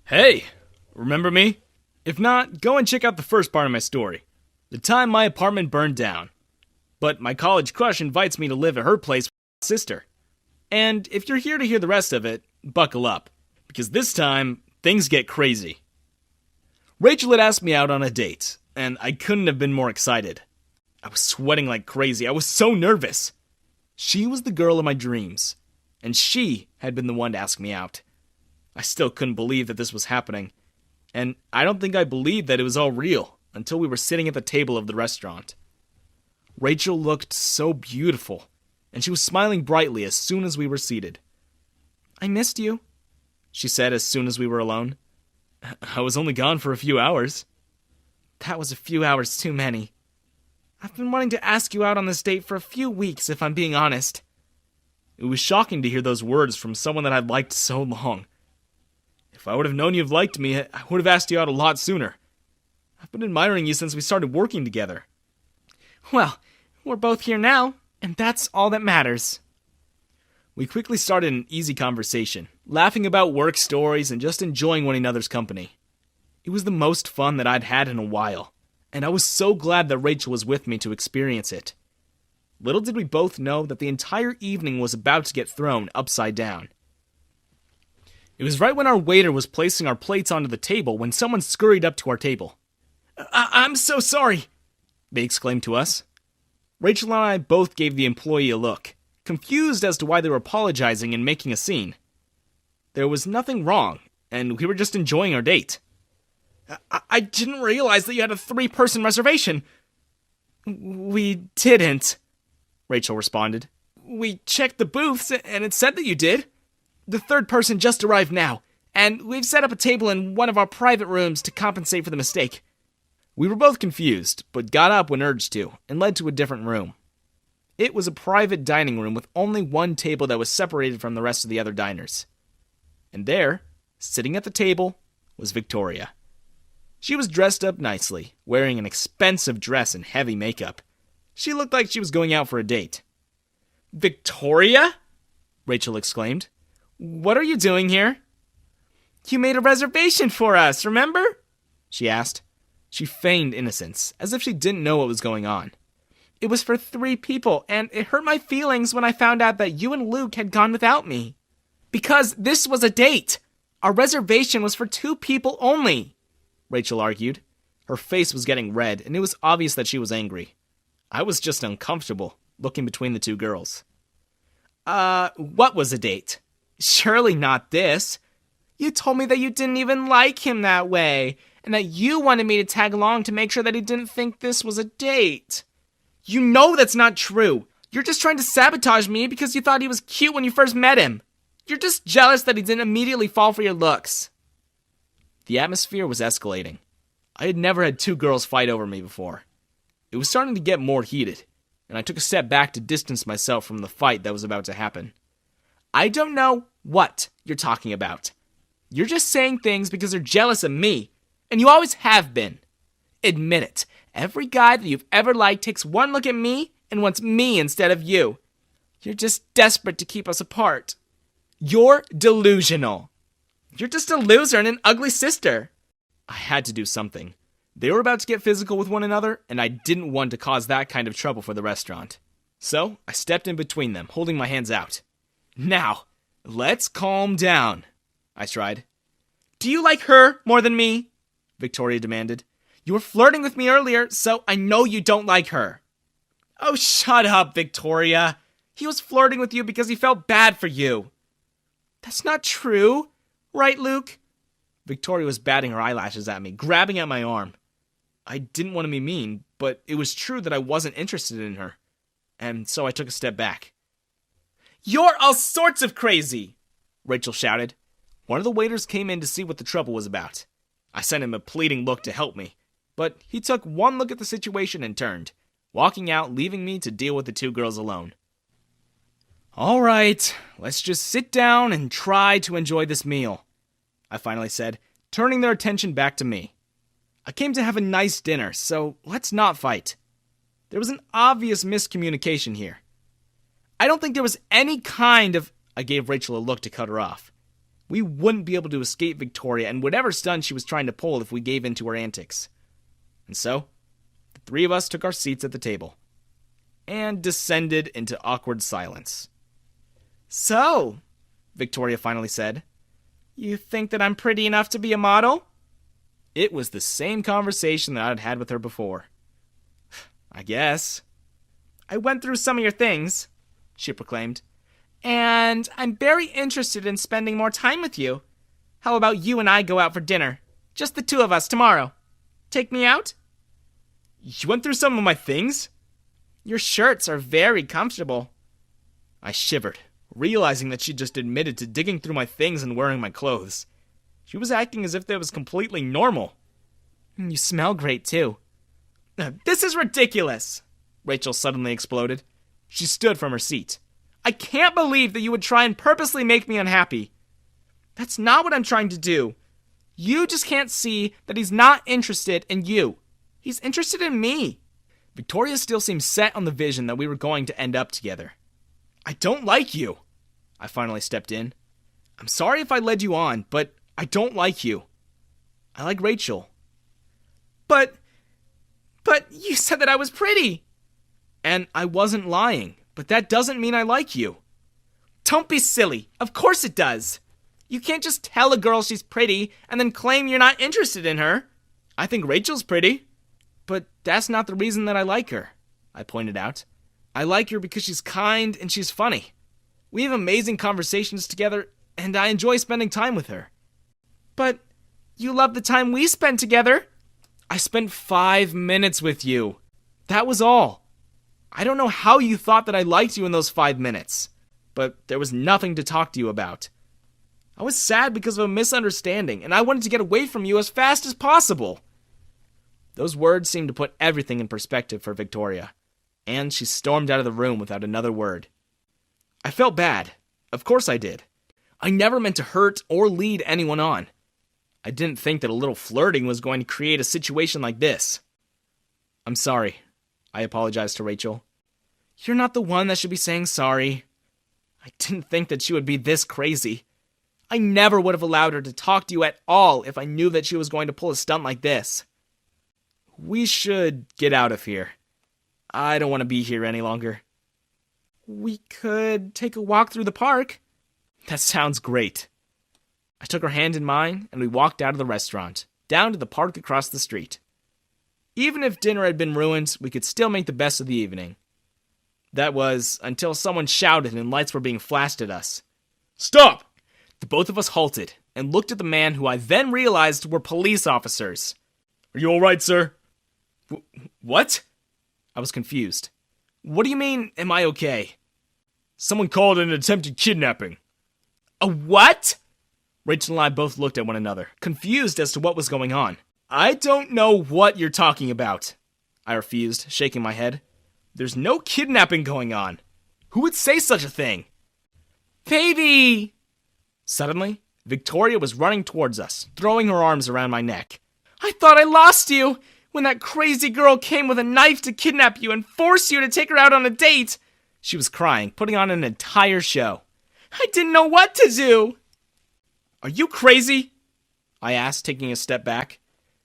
Hey, remember me? If not, go and check out the first part of my story. The time my apartment burned down. But my college crush invites me to live at her place with my sister. And if you're here to hear the rest of it, buckle up. Because this time, things get crazy. Rachel had asked me out on a date, and I couldn't have been more excited. I was sweating like crazy. I was so nervous. She was the girl of my dreams, and she had been the one to ask me out. I still couldn't believe that this was happening, and I don't think I believed that it was all real until we were sitting at the table of the restaurant. Rachel looked so beautiful, and she was smiling brightly as soon as we were seated. "I missed you," she said as soon as we were alone. "I was only gone for a few hours." "That was a few hours too many. I've been wanting to ask you out on this date for a few weeks, if I'm being honest." It was shocking to hear those words from someone that I'd liked so long. If I would have known you've liked me, I would have asked you out a lot sooner. I've been admiring you since we started working together. "Well, we're both here now, and that's all that matters." We quickly started an easy conversation, laughing about work stories and just enjoying one another's company. It was the most fun that I'd had in a while, and I was so glad that Rachel was with me to experience it. Little did we both know that the entire evening was about to get thrown upside down. It was right when our waiter was placing our plates onto the table when someone scurried up to our table. I'm so sorry," they exclaimed to us. Rachel and I both gave the employee a look, confused as to why they were apologizing and making a scene. There was nothing wrong, and we were just enjoying our date. I didn't realize that you had a 3-person reservation." "We didn't," Rachel responded. "We checked the booths, and it said that you did. The 3rd person just arrived now, and we've set up a table in one of our private rooms to compensate for the mistake." We were both confused, but got up when urged to, and led to a different room. It was a private dining room with only one table that was separated from the rest of the other diners. And there, sitting at the table, was Victoria. She was dressed up nicely, wearing an expensive dress and heavy makeup. She looked like she was going out for a date. "Victoria?" Rachel exclaimed. "What are you doing here?" "You made a reservation for us, remember?" she asked. She feigned innocence, as if she didn't know what was going on. "It was for 3 people, and it hurt my feelings when I found out that you and Luke had gone without me. Because this was a date. Our reservation was for 2 people only," Rachel argued. Her face was getting red, and it was obvious that she was angry. I was just uncomfortable, looking between the 2 girls. What was a date? Surely not this. You told me that you didn't even like him that way, and that you wanted me to tag along to make sure that he didn't think this was a date. You know that's not true. You're just trying to sabotage me because you thought he was cute when you first met him. You're just jealous that he didn't immediately fall for your looks." The atmosphere was escalating. I had never had 2 girls fight over me before. It was starting to get more heated, and I took a step back to distance myself from the fight that was about to happen. "I don't know what you're talking about. You're just saying things because you're jealous of me, and you always have been. Admit it. Every guy that you've ever liked takes one look at me and wants me instead of you. You're just desperate to keep us apart. You're delusional. You're just a loser and an ugly sister." I had to do something. They were about to get physical with one another, and I didn't want to cause that kind of trouble for the restaurant. So I stepped in between them, holding my hands out. "Now, let's calm down," I tried. "Do you like her more than me?" Victoria demanded. "You were flirting with me earlier, so I know you don't like her." "Oh, shut up, Victoria. He was flirting with you because he felt bad for you." "That's not true. Right, Luke?" Victoria was batting her eyelashes at me, grabbing at my arm. I didn't want to be mean, but it was true that I wasn't interested in her, and so I took a step back. "You're all sorts of crazy," Rachel shouted. One of the waiters came in to see what the trouble was about. I sent him a pleading look to help me, but he took one look at the situation and turned, walking out, leaving me to deal with the 2 girls alone. "All right, let's just sit down and try to enjoy this meal," I finally said, turning their attention back to me. "I came to have a nice dinner, so let's not fight." There was an obvious miscommunication here. "I don't think there was any kind of—" I gave Rachel a look to cut her off. We wouldn't be able to escape Victoria and whatever stunt she was trying to pull if we gave in to her antics. And so, the three of us took our seats at the table and descended into awkward silence. "So," Victoria finally said, "you think that I'm pretty enough to be a model?" It was the same conversation that I'd had with her before. "I guess." "I went through some of your things," she proclaimed, "and I'm very interested in spending more time with you. How about you and I go out for dinner? Just the two of us tomorrow. Take me out?" "You went through some of my things?" "Your shirts are very comfortable." I shivered, realizing that she just admitted to digging through my things and wearing my clothes. She was acting as if that was completely normal. "You smell great, too." "This is ridiculous," Rachel suddenly exploded. She stood from her seat. "I can't believe that you would try and purposely make me unhappy." "That's not what I'm trying to do. You just can't see that he's not interested in you. He's interested in me." Victoria still seemed set on the vision that we were going to end up together. "I don't like you." I finally stepped in. "I'm sorry if I led you on, but I don't like you. I like Rachel." But you said that I was pretty." "And I wasn't lying, but that doesn't mean I like you." "Don't be silly. Of course it does. You can't just tell a girl she's pretty and then claim you're not interested in her." "I think Rachel's pretty, but that's not the reason that I like her," I pointed out. "I like her because she's kind and she's funny. We have amazing conversations together, and I enjoy spending time with her." "But you love the time we spend together." "I spent 5 minutes with you. That was all. I don't know how you thought that I liked you in those 5 minutes, but there was nothing to talk to you about. I was sad because of a misunderstanding, and I wanted to get away from you as fast as possible." Those words seemed to put everything in perspective for Victoria, and she stormed out of the room without another word. I felt bad. Of course I did. I never meant to hurt or lead anyone on. I didn't think that a little flirting was going to create a situation like this. "I'm sorry," I apologized to Rachel. "You're not the one that should be saying sorry. I didn't think that she would be this crazy. I never would have allowed her to talk to you at all if I knew that she was going to pull a stunt like this." "We should get out of here. I don't want to be here any longer." "We could take a walk through the park." "That sounds great." I took her hand in mine, and we walked out of the restaurant, down to the park across the street. Even if dinner had been ruined, we could still make the best of the evening. That was until someone shouted and lights were being flashed at us. "Stop!" The both of us halted and looked at the man who I then realized were police officers. "Are you all right, sir?" What? I was confused. "What do you mean, am I okay?" "Someone called an attempted kidnapping." "A what?" Rachel and I both looked at one another, confused as to what was going on. "I don't know what you're talking about," I refused, shaking my head. "There's no kidnapping going on. Who would say such a thing?" "Baby!" Suddenly, Victoria was running towards us, throwing her arms around my neck. "I thought I lost you when that crazy girl came with a knife to kidnap you and force you to take her out on a date." She was crying, putting on an entire show. "I didn't know what to do." "Are you crazy?" I asked, taking a step back.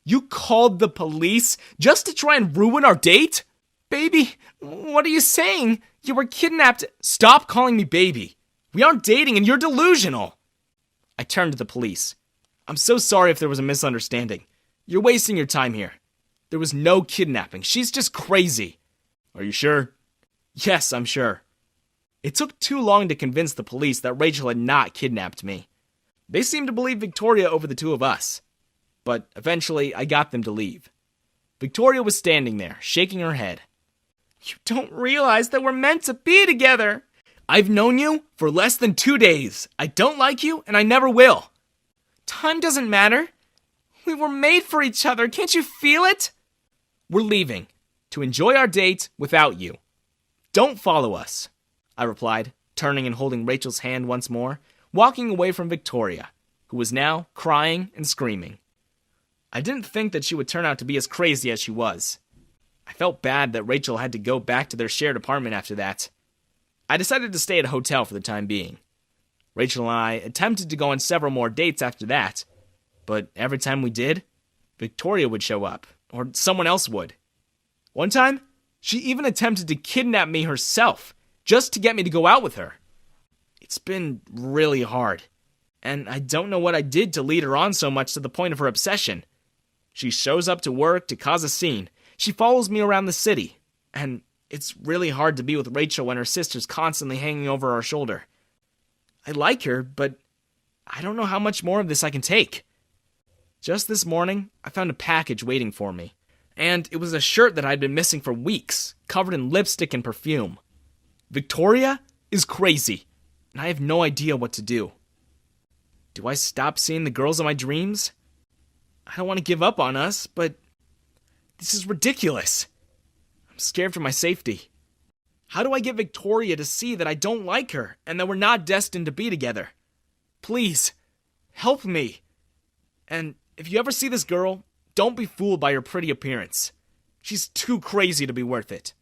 "You called the police just to try and ruin our date?" "Baby, what are you saying? You were kidnapped." "Stop calling me baby. We aren't dating and you're delusional." I turned to the police. "I'm so sorry if there was a misunderstanding. You're wasting your time here. There was no kidnapping. She's just crazy." "Are you sure?" "Yes, I'm sure." It took too long to convince the police that Rachel had not kidnapped me. They seemed to believe Victoria over the two of us. But eventually, I got them to leave. Victoria was standing there, shaking her head. "You don't realize that we're meant to be together." "I've known you for less than 2 days. I don't like you, and I never will." "Time doesn't matter. We were made for each other. Can't you feel it?" "We're leaving to enjoy our date without you. Don't follow us," I replied, turning and holding Rachel's hand once more, walking away from Victoria, who was now crying and screaming. I didn't think that she would turn out to be as crazy as she was. I felt bad that Rachel had to go back to their shared apartment after that. I decided to stay at a hotel for the time being. Rachel and I attempted to go on several more dates after that, but every time we did, Victoria would show up, or someone else would. One time, she even attempted to kidnap me herself, just to get me to go out with her. It's been really hard, and I don't know what I did to lead her on so much to the point of her obsession. She shows up to work to cause a scene. She follows me around the city, and it's really hard to be with Rachel when her sister's constantly hanging over our shoulder. I like her, but I don't know how much more of this I can take. Just this morning, I found a package waiting for me, and it was a shirt that I'd been missing for weeks, covered in lipstick and perfume. Victoria is crazy, and I have no idea what to do. Do I stop seeing the girls of my dreams? I don't want to give up on us, but this is ridiculous. I'm scared for my safety. How do I get Victoria to see that I don't like her and that we're not destined to be together? Please, help me. And if you ever see this girl, don't be fooled by her pretty appearance. She's too crazy to be worth it.